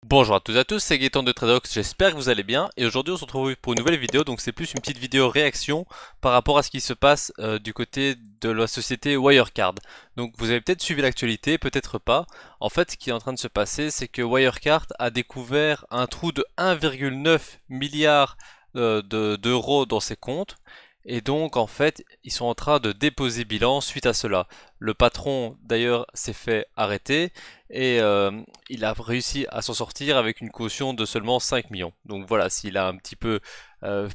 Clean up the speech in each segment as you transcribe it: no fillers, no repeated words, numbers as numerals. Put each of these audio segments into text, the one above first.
Bonjour à toutes et à tous, c'est Gaëtan de Tradox, j'espère que vous allez bien et aujourd'hui on se retrouve pour une nouvelle vidéo. Donc c'est plus une petite vidéo réaction par rapport à ce qui se passe du côté de la société Wirecard. Donc vous avez peut-être suivi l'actualité, peut-être pas. En fait ce qui est en train de se passer, c'est que Wirecard a découvert un trou de 1,9 milliard d'euros dans ses comptes. Et donc en fait ils sont en train de déposer bilan suite à cela. Le patron d'ailleurs s'est fait arrêter et il a réussi à s'en sortir avec une caution de seulement 5 millions. Donc voilà, s'il a un petit peu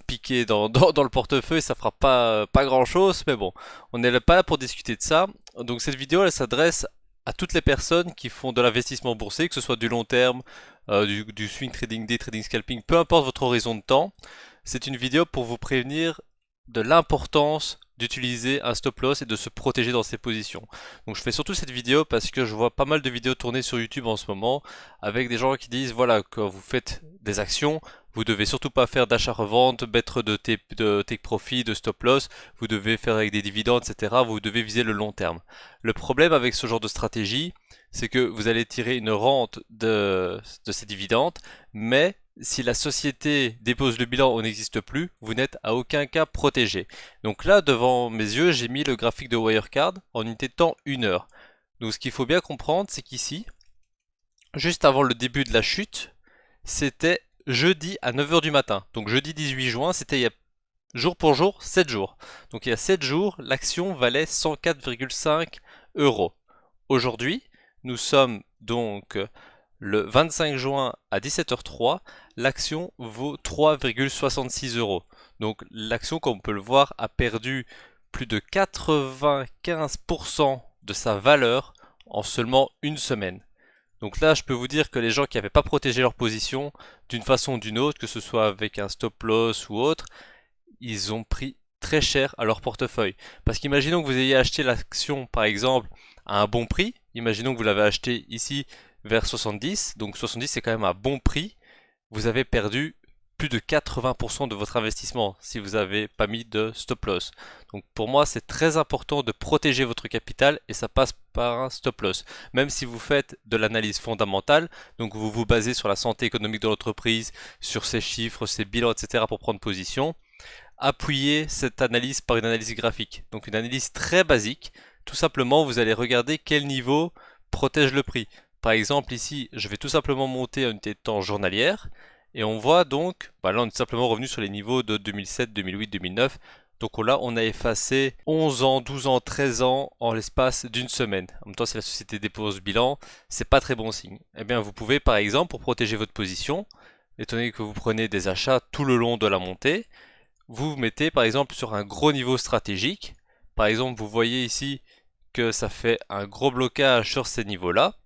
piqué dans le portefeuille, ça fera pas grand chose, mais bon, on n'est pas là pour discuter de ça. Donc cette vidéo, elle s'adresse à toutes les personnes qui font de l'investissement boursier, que ce soit du long terme, du swing trading, day trading, scalping, peu importe votre horizon de temps. C'est une vidéo pour vous prévenir de l'importance d'utiliser un stop loss et de se protéger dans ses positions. Donc je fais surtout cette vidéo parce que je vois pas mal de vidéos tournées sur YouTube en ce moment avec des gens qui disent voilà, quand vous faites des actions, vous devez surtout pas faire d'achat-revente, mettre de take profit, de stop loss, vous devez faire avec des dividendes, etc. Vous devez viser le long terme. Le problème avec ce genre de stratégie, c'est que vous allez tirer une rente de ces dividendes, mais si la société dépose le bilan ou n'existe plus, vous n'êtes à aucun cas protégé. Donc là, devant mes yeux, j'ai mis le graphique de Wirecard en unité de temps 1 heure. Donc ce qu'il faut bien comprendre, c'est qu'ici, juste avant le début de la chute, c'était jeudi à 9 heures du matin. Donc jeudi 18 juin, c'était il y a jour pour jour, 7 jours. Donc il y a 7 jours, l'action valait 104,5 euros. Aujourd'hui, nous sommes donc le 25 juin à 17h03, l'action vaut 3,66 euros. Donc l'action, comme on peut le voir, a perdu plus de 95% de sa valeur en seulement une semaine. Donc là, je peux vous dire que les gens qui n'avaient pas protégé leur position, d'une façon ou d'une autre, que ce soit avec un stop loss ou autre, ils ont pris très cher à leur portefeuille. Parce qu'imaginons que vous ayez acheté l'action, par exemple, à un bon prix. Imaginons que vous l'avez acheté ici vers 70. Donc 70, c'est quand même un bon prix. Vous avez perdu plus de 80% de votre investissement si vous n'avez pas mis de stop loss. Donc pour moi, c'est très important de protéger votre capital et ça passe par un stop loss. Même si vous faites de l'analyse fondamentale, donc vous vous basez sur la santé économique de l'entreprise, sur ses chiffres, ses bilans, etc. pour prendre position, appuyer cette analyse par une analyse graphique. Donc une analyse très basique. Tout simplement, vous allez regarder quel niveau protège le prix. Par exemple, ici, je vais tout simplement monter à une unité de temps journalière. Et on voit donc, là on est tout simplement revenu sur les niveaux de 2007, 2008, 2009. Donc là, on a effacé 11 ans, 12 ans, 13 ans en l'espace d'une semaine. En même temps, si la société dépose bilan, c'est pas très bon signe. Eh bien, vous pouvez par exemple, pour protéger votre position, étant donné que vous prenez des achats tout le long de la montée, vous vous mettez par exemple sur un gros niveau stratégique. Par exemple, vous voyez ici que ça fait un gros blocage sur ces niveaux-là.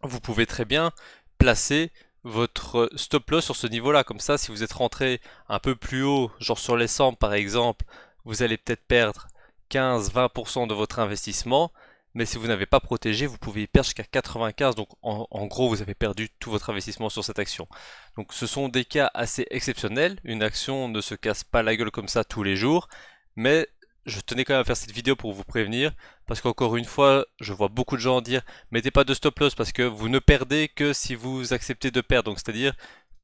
Vous pouvez très bien placer votre stop loss sur ce niveau-là. Comme ça, si vous êtes rentré un peu plus haut, genre sur les 100 par exemple, vous allez peut-être perdre 15-20% de votre investissement. Mais si vous n'avez pas protégé, vous pouvez y perdre jusqu'à 95. Donc en gros, vous avez perdu tout votre investissement sur cette action. Donc ce sont des cas assez exceptionnels. Une action ne se casse pas la gueule comme ça tous les jours. Mais je tenais quand même à faire cette vidéo pour vous prévenir. Parce qu'encore une fois, je vois beaucoup de gens dire mettez pas de stop loss parce que vous ne perdez que si vous acceptez de perdre. Donc c'est-à-dire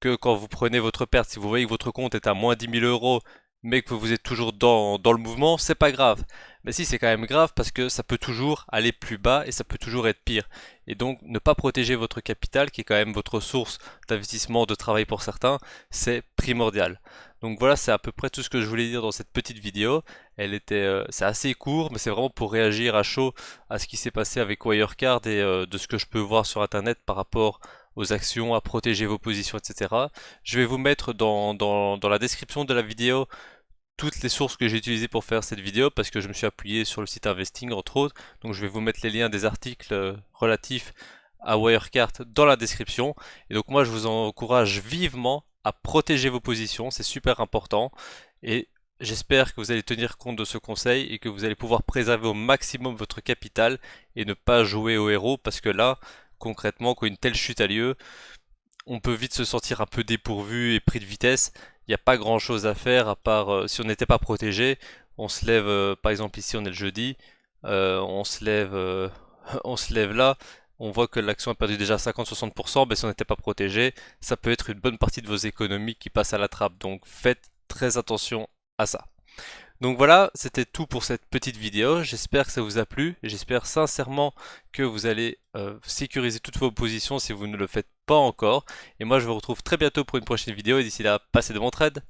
que quand vous prenez votre perte, si vous voyez que votre compte est à moins 10 000 euros, mais que vous êtes toujours dans le mouvement, c'est pas grave. Mais si, c'est quand même grave parce que ça peut toujours aller plus bas et ça peut toujours être pire. Et donc, ne pas protéger votre capital, qui est quand même votre source d'investissement, de travail pour certains, c'est primordial. Donc voilà, c'est à peu près tout ce que je voulais dire dans cette petite vidéo. C'est assez court, mais c'est vraiment pour réagir à chaud à ce qui s'est passé avec Wirecard et de ce que je peux voir sur Internet par rapport aux actions, à protéger vos positions, etc. Je vais vous mettre dans la description de la vidéo toutes les sources que j'ai utilisées pour faire cette vidéo parce que je me suis appuyé sur le site Investing entre autres. Donc je vais vous mettre les liens des articles relatifs à Wirecard dans la description. Et donc moi je vous encourage vivement à protéger vos positions, c'est super important. Et j'espère que vous allez tenir compte de ce conseil et que vous allez pouvoir préserver au maximum votre capital et ne pas jouer au héros parce que là, concrètement, quand une telle chute a lieu, on peut vite se sentir un peu dépourvu et pris de vitesse. Il n'y a pas grand chose à faire à part si on n'était pas protégé. On se lève, par exemple ici on est le jeudi, on se lève, on se lève là, on voit que l'action a perdu déjà 50-60%, mais si on n'était pas protégé, ça peut être une bonne partie de vos économies qui passent à la trappe. Donc faites très attention à ça. Donc voilà, c'était tout pour cette petite vidéo. J'espère que ça vous a plu. J'espère sincèrement que vous allez sécuriser toutes vos positions si vous ne le faites pas encore. Et moi, je vous retrouve très bientôt pour une prochaine vidéo. Et d'ici là, passez de bons trades.